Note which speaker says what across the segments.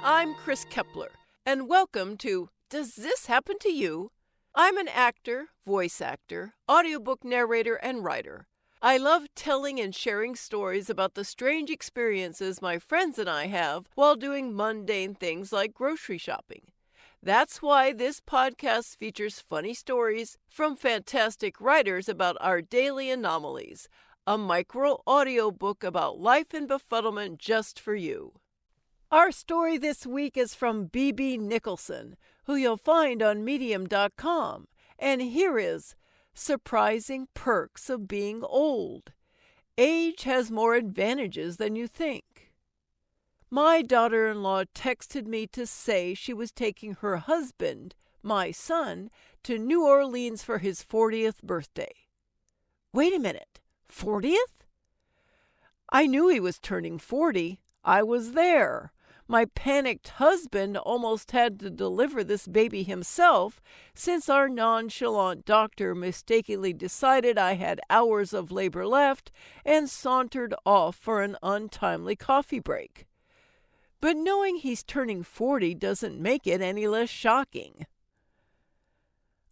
Speaker 1: I'm Chris Kepler, and welcome to Does This Happen to You? I'm an actor, voice actor, audiobook narrator, and writer. I love telling and sharing stories about the strange experiences my friends and I have while doing mundane things like grocery shopping. That's why this podcast features funny stories from fantastic writers about our daily anomalies, a micro audiobook about life and befuddlement just for you. Our story this week is from B.B. Nicholson, who you'll find on medium.com, and here is Surprising Perks of Being Old. Age has more advantages than you think. My daughter-in-law texted me to say she was taking her husband, my son, to New Orleans for his 40th birthday. Wait a minute, 40th? I knew he was turning 40. I was there. My panicked husband almost had to deliver this baby himself, since our nonchalant doctor mistakenly decided I had hours of labor left and sauntered off for an untimely coffee break. But knowing he's turning 40 doesn't make it any less shocking.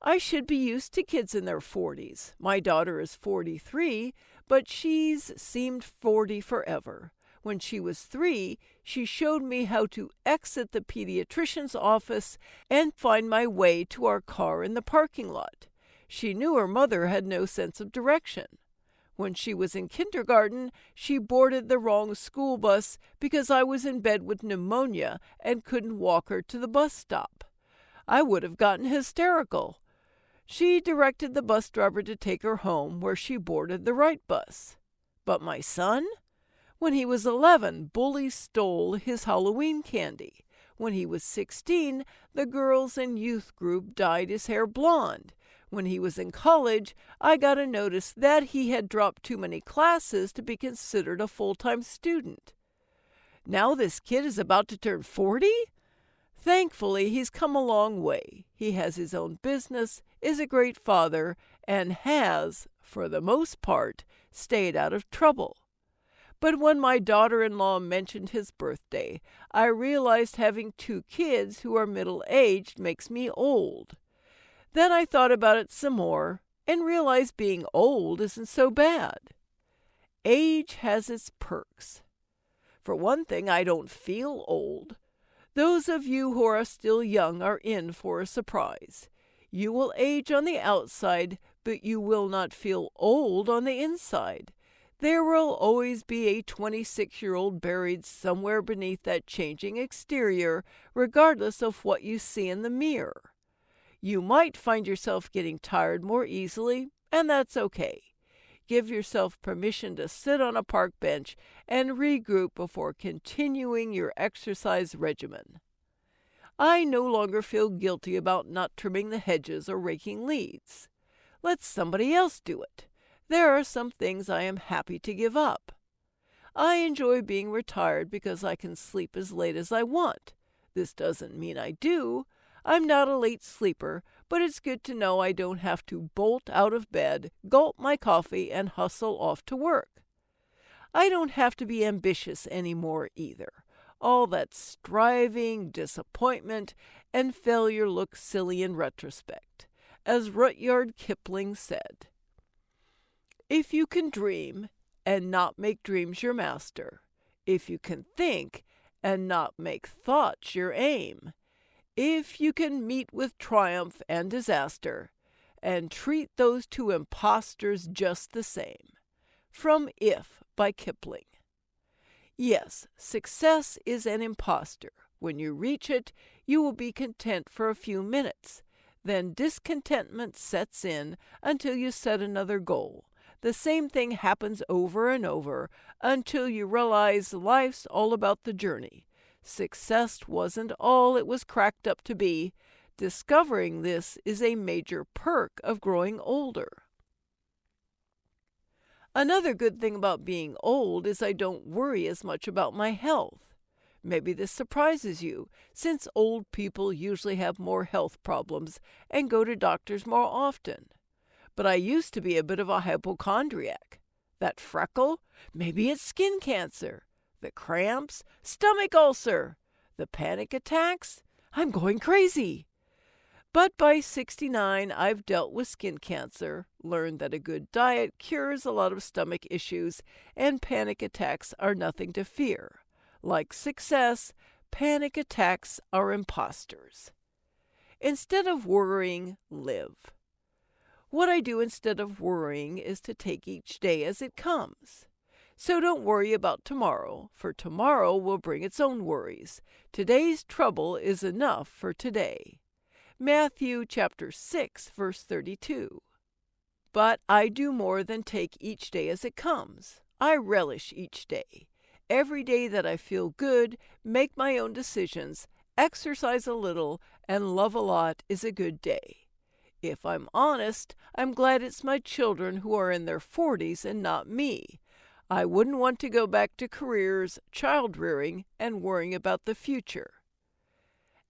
Speaker 1: I should be used to kids in their 40s. My daughter is 43, but she's seemed 40 forever. When she was 3, she showed me how to exit the pediatrician's office and find my way to our car in the parking lot. She knew her mother had no sense of direction. When she was in kindergarten, she boarded the wrong school bus because I was in bed with pneumonia and couldn't walk her to the bus stop. I would have gotten hysterical. She directed the bus driver to take her home, where she boarded the right bus. But my son? When he was 11, bullies stole his Halloween candy. When he was 16, the girls in youth group dyed his hair blonde. When he was in college, I got a notice that he had dropped too many classes to be considered a full-time student. Now this kid is about to turn 40? Thankfully, he's come a long way. He has his own business, is a great father, and has, for the most part, stayed out of trouble. But when my daughter-in-law mentioned his birthday, I realized having 2 kids who are middle-aged makes me old. Then I thought about it some more and realized being old isn't so bad. Age has its perks. For one thing, I don't feel old. Those of you who are still young are in for a surprise. You will age on the outside, but you will not feel old on the inside. There will always be a 26-year-old buried somewhere beneath that changing exterior, regardless of what you see in the mirror. You might find yourself getting tired more easily, and that's okay. Give yourself permission to sit on a park bench and regroup before continuing your exercise regimen. I no longer feel guilty about not trimming the hedges or raking leaves. Let somebody else do it. There are some things I am happy to give up. I enjoy being retired because I can sleep as late as I want. This doesn't mean I do. I'm not a late sleeper, but it's good to know I don't have to bolt out of bed, gulp my coffee, and hustle off to work. I don't have to be ambitious anymore either. All that striving, disappointment, and failure look silly in retrospect. As Rudyard Kipling said, "If you can dream and not make dreams your master, if you can think and not make thoughts your aim, if you can meet with triumph and disaster, and treat those 2 impostors just the same." From If by Kipling. Yes, success is an impostor. When you reach it, you will be content for a few minutes. Then discontentment sets in until you set another goal. The same thing happens over and over until you realize life's all about the journey. Success wasn't all it was cracked up to be. Discovering this is a major perk of growing older. Another good thing about being old is I don't worry as much about my health. Maybe this surprises you, since old people usually have more health problems and go to doctors more often. But I used to be a bit of a hypochondriac. That freckle? Maybe it's skin cancer. The cramps? Stomach ulcer. The panic attacks? I'm going crazy. But by 69, I've dealt with skin cancer, learned that a good diet cures a lot of stomach issues, and panic attacks are nothing to fear. Like success, panic attacks are imposters. Instead of worrying, live. What I do instead of worrying is to take each day as it comes. So don't worry about tomorrow, for tomorrow will bring its own worries. Today's trouble is enough for today. Matthew chapter 6, verse 32. But I do more than take each day as it comes. I relish each day. Every day that I feel good, make my own decisions, exercise a little, and love a lot is a good day. If I'm honest, I'm glad it's my children who are in their 40s and not me. I wouldn't want to go back to careers, child rearing, and worrying about the future.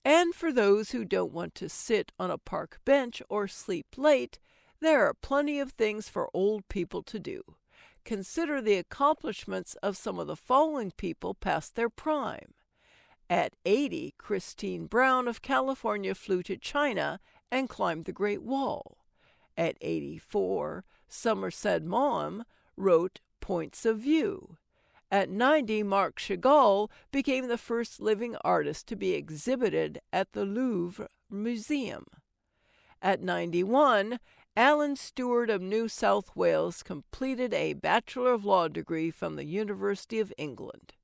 Speaker 1: And for those who don't want to sit on a park bench or sleep late, there are plenty of things for old people to do. Consider the accomplishments of some of the following people past their prime. At 80, Christine Brown of California flew to China and climbed the Great Wall. At 84, Somerset Maugham wrote Points of View. At 90, Marc Chagall became the first living artist to be exhibited at the Louvre Museum. At 91, Alan Stewart of New South Wales completed a Bachelor of Law degree from the University of England.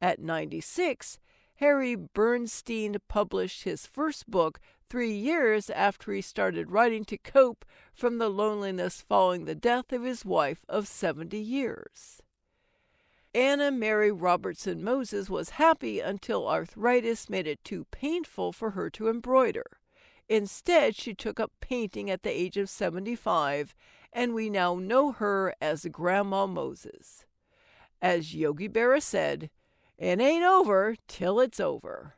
Speaker 1: At 96, Harry Bernstein published his first book 3 years after he started writing to cope from the loneliness following the death of his wife of 70 years. Anna Mary Robertson Moses was happy until arthritis made it too painful for her to embroider. Instead, she took up painting at the age of 75, and we now know her as Grandma Moses. As Yogi Berra said, "It ain't over till it's over."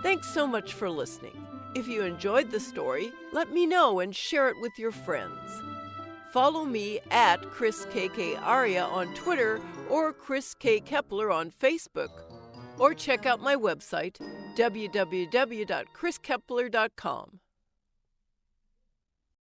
Speaker 1: Thanks so much for listening. If you enjoyed the story, let me know and share it with your friends. Follow me at ChrisKKAria on Twitter or Chris K. Kepler on Facebook. Or check out my website, www.chriskepler.com.